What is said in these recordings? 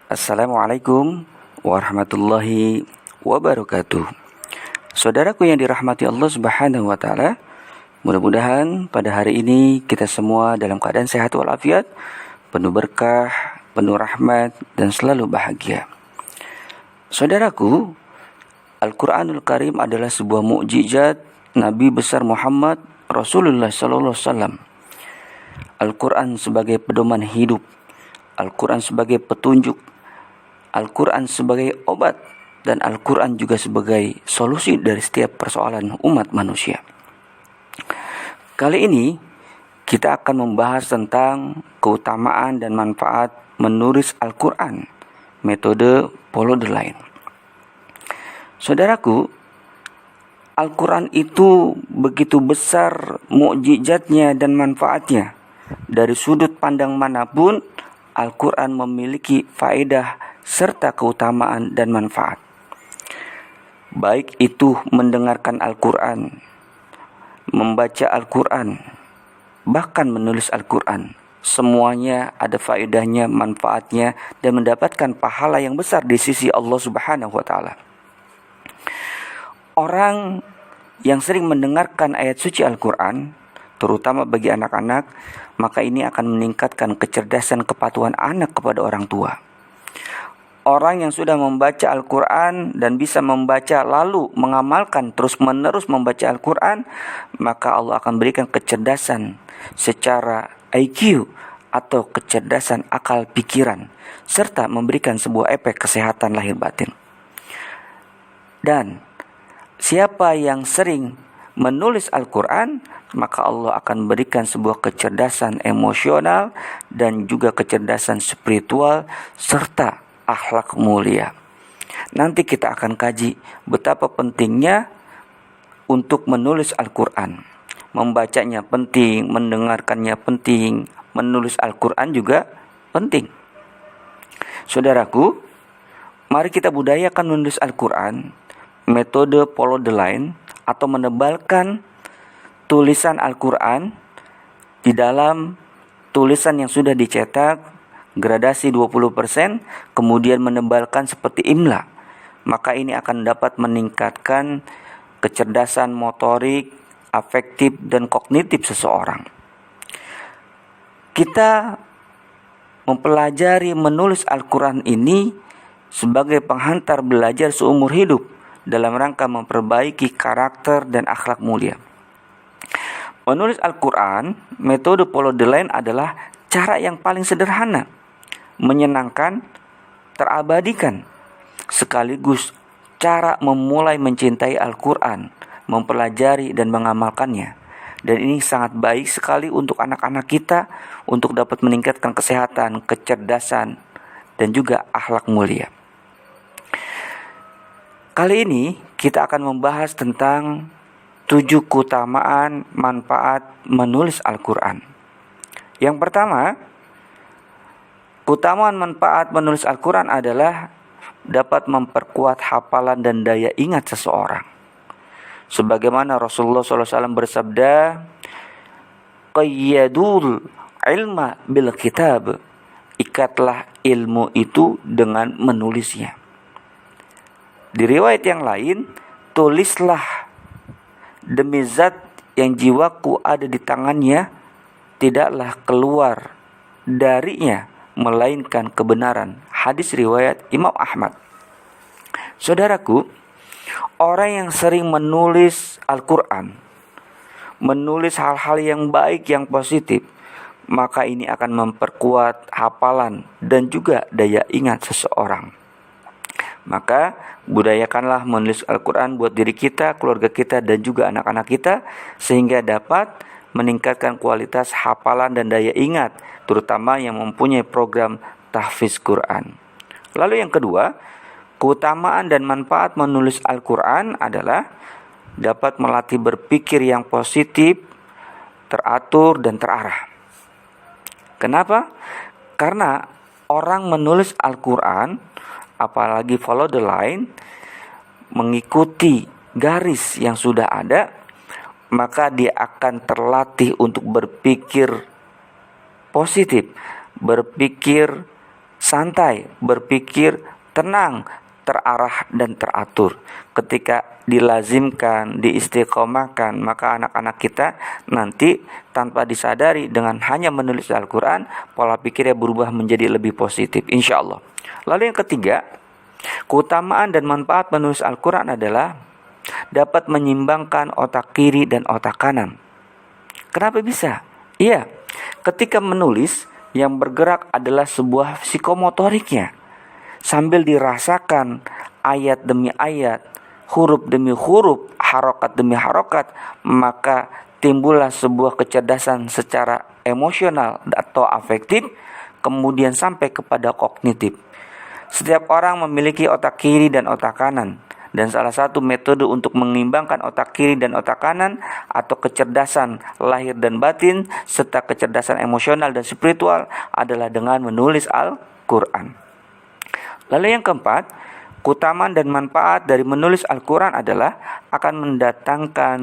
Assalamualaikum warahmatullahi wabarakatuh. Saudaraku yang dirahmati Allah Subhanahu wa taala, mudah-mudahan pada hari ini kita semua dalam keadaan sehat walafiat, penuh berkah, penuh rahmat dan selalu bahagia. Saudaraku, Al-Qur'anul Karim adalah sebuah mukjizat Nabi besar Muhammad Rasulullah sallallahu alaihi wasallam. Al-Qur'an sebagai pedoman hidup, Al-Quran sebagai petunjuk, Al-Quran sebagai obat, dan Al-Quran juga sebagai solusi dari setiap persoalan umat manusia. Kali ini kita akan membahas tentang keutamaan dan manfaat menulis Al-Quran, metode follow the line. Saudaraku, Al-Quran itu begitu besar mukjizatnya dan manfaatnya. Dari sudut pandang manapun, Al-Quran memiliki faedah serta keutamaan dan manfaat. Baik itu mendengarkan Al-Quran, membaca Al-Quran, bahkan menulis Al-Quran. Semuanya ada faedahnya, manfaatnya, dan mendapatkan pahala yang besar di sisi Allah Subhanahu wa taala. Orang yang sering mendengarkan ayat suci Al-Quran, terutama bagi anak-anak, maka ini akan meningkatkan kecerdasan kepatuhan anak kepada orang tua. Orang yang sudah membaca Al-Quran dan bisa membaca lalu mengamalkan terus-menerus membaca Al-Quran, maka Allah akan berikan kecerdasan secara IQ atau kecerdasan akal pikiran, serta memberikan sebuah efek kesehatan lahir batin. Dan siapa yang sering menulis Al-Quran, maka Allah akan berikan sebuah kecerdasan emosional dan juga kecerdasan spiritual serta akhlak mulia. Nanti kita akan kaji betapa pentingnya untuk menulis Al-Quran. Membacanya penting, mendengarkannya penting, menulis Al-Quran juga penting. Saudaraku, mari kita budayakan menulis Al-Quran, metode follow the line atau menebalkan tulisan Al-Quran di dalam tulisan yang sudah dicetak gradasi 20%, kemudian menebalkan seperti imla. Maka ini akan dapat meningkatkan kecerdasan motorik, afektif, dan kognitif seseorang. Kita mempelajari menulis Al-Quran ini sebagai penghantar belajar seumur hidup dalam rangka memperbaiki karakter dan akhlak mulia. Menulis Al-Quran, metode follow the line adalah cara yang paling sederhana, menyenangkan, terabadikan, sekaligus cara memulai mencintai Al-Quran, mempelajari dan mengamalkannya. Dan ini sangat baik sekali untuk anak-anak kita untuk dapat meningkatkan kesehatan, kecerdasan, dan juga akhlak mulia. Kali ini kita akan membahas tentang 7 keutamaan manfaat menulis Al-Quran. Yang pertama, keutamaan manfaat menulis Al-Quran adalah dapat memperkuat hafalan dan daya ingat seseorang. Sebagaimana Rasulullah SAW bersabda, qayyadul ilma bil kitab, ikatlah ilmu itu dengan menulisnya. Di riwayat yang lain, tulislah demi zat yang jiwaku ada di tangannya, tidaklah keluar darinya melainkan kebenaran. Hadis riwayat Imam Ahmad. Saudaraku, orang yang sering menulis Al-Quran, menulis hal-hal yang baik, yang positif, maka ini akan memperkuat hafalan dan juga daya ingat seseorang. Maka budayakanlah menulis Al-Quran buat diri kita, keluarga kita, dan juga anak-anak kita, sehingga dapat meningkatkan kualitas hafalan dan daya ingat, terutama yang mempunyai program tahfiz Quran. Lalu yang kedua, keutamaan dan manfaat menulis Al-Quran adalah dapat melatih berpikir yang positif, teratur, dan terarah. Kenapa? Karena orang menulis Al-Quran, apalagi follow the line, mengikuti garis yang sudah ada, maka dia akan terlatih untuk berpikir positif, berpikir santai, berpikir tenang, terarah dan teratur. Ketika dilazimkan, diistiqomahkan, maka anak-anak kita nanti tanpa disadari dengan hanya menulis Al-Quran, pola pikirnya berubah menjadi lebih positif, insya Allah. Lalu yang ketiga, keutamaan dan manfaat menulis Al-Quran adalah dapat menyimbangkan otak kiri dan otak kanan. Kenapa bisa? Iya, ketika menulis, yang bergerak adalah sebuah psikomotoriknya. Sambil dirasakan ayat demi ayat, huruf demi huruf, harokat demi harokat, maka timbullah sebuah kecerdasan secara emosional atau afektif, kemudian sampai kepada kognitif. Setiap orang memiliki otak kiri dan otak kanan. Dan salah satu metode untuk mengimbangkan otak kiri dan otak kanan atau kecerdasan lahir dan batin serta kecerdasan emosional dan spiritual adalah dengan menulis Al-Quran. Lalu yang keempat, keutamaan dan manfaat dari menulis Al-Quran adalah akan mendatangkan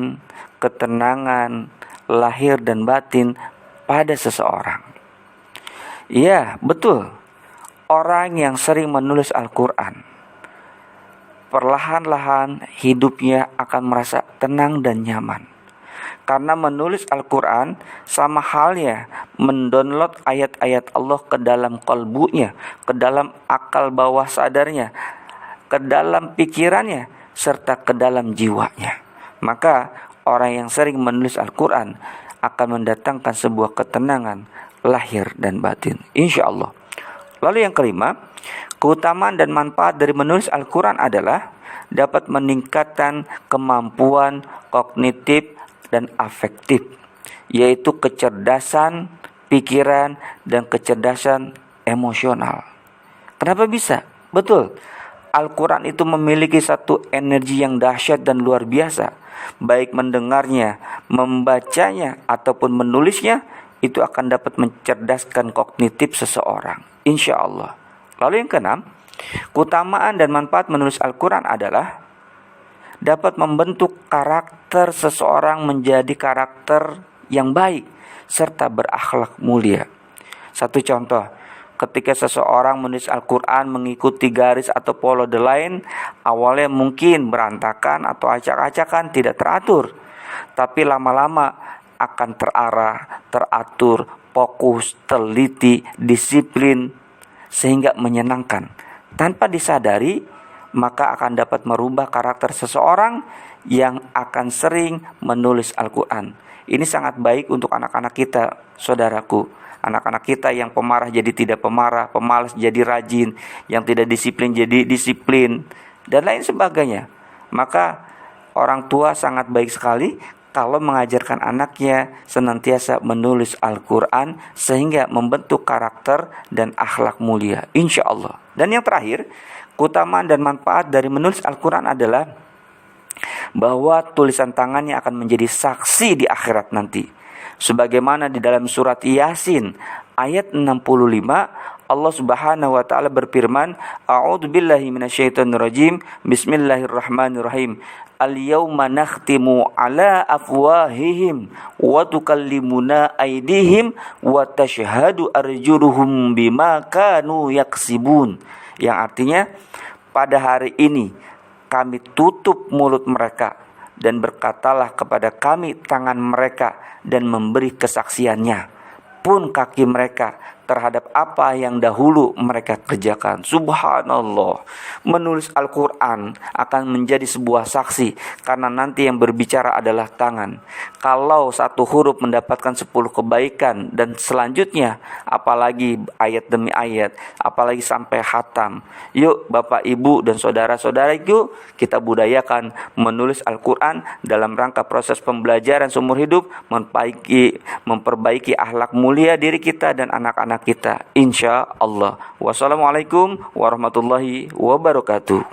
ketenangan lahir dan batin pada seseorang. Iya, betul. Orang yang sering menulis Al-Quran, perlahan-lahan hidupnya akan merasa tenang dan nyaman. Karena menulis Al-Quran sama halnya mendownload ayat-ayat Allah ke dalam kalbunya, ke dalam akal bawah sadarnya, ke dalam pikirannya, serta ke dalam jiwanya. Maka orang yang sering menulis Al-Quran akan mendatangkan sebuah ketenangan lahir dan batin, insya Allah. Lalu yang kelima, keutamaan dan manfaat dari menulis Al-Quran adalah dapat meningkatkan kemampuan kognitif dan afektif, yaitu kecerdasan pikiran dan kecerdasan emosional. Kenapa bisa? Betul, Al-Quran itu memiliki satu energi yang dahsyat dan luar biasa. Baik mendengarnya, membacanya, ataupun menulisnya, itu akan dapat mencerdaskan kognitif seseorang, insya Allah. Lalu yang keenam, keutamaan dan manfaat menulis Al-Quran adalah dapat membentuk karakter seseorang menjadi karakter yang baik serta berakhlak mulia. Satu contoh, ketika seseorang menulis Al-Quran mengikuti garis atau pola the line, awalnya mungkin berantakan atau acak-acakan, tidak teratur. Tapi lama-lama akan terarah, teratur, fokus, teliti, disiplin, sehingga menyenangkan. Tanpa disadari, maka akan dapat merubah karakter seseorang yang akan sering menulis Al-Quran. Ini sangat baik untuk anak-anak kita, saudaraku. Anak-anak kita yang pemarah jadi tidak pemarah, pemalas jadi rajin, yang tidak disiplin jadi disiplin, dan lain sebagainya. Maka orang tua sangat baik sekali kalau mengajarkan anaknya senantiasa menulis Al-Quran sehingga membentuk karakter dan akhlak mulia, insya Allah. Dan yang terakhir, keutamaan dan manfaat dari menulis Al-Quran adalah bahwa tulisan tangannya akan menjadi saksi di akhirat nanti. Sebagaimana di dalam surat Yasin ayat 65, Allah Subhanahu wa taala berfirman, A'udzubillahi minasyaitonirrajim, Bismillahirrahmanirrahim. Al-yawma nakhtimu ala afwahihim wa tukallimuna aydihim wa tashhadu arjuluhum bima kanu yaksibun. Yang artinya, pada hari ini kami tutup mulut mereka dan berkatalah kepada kami tangan mereka dan memberi kesaksiannya pun kaki mereka terhadap apa yang dahulu mereka kerjakan. Subhanallah, menulis Al-Quran akan menjadi sebuah saksi karena nanti yang berbicara adalah tangan. Kalau satu huruf mendapatkan 10 kebaikan dan selanjutnya apalagi ayat demi ayat, apalagi sampai khatam. Yuk Bapak Ibu dan saudara-saudara, yuk kita budayakan menulis Al-Quran dalam rangka proses pembelajaran seumur hidup, memperbaiki akhlak mulia diri kita dan anak-anak kita, insya Allah. Wassalamualaikum warahmatullahi wabarakatuh.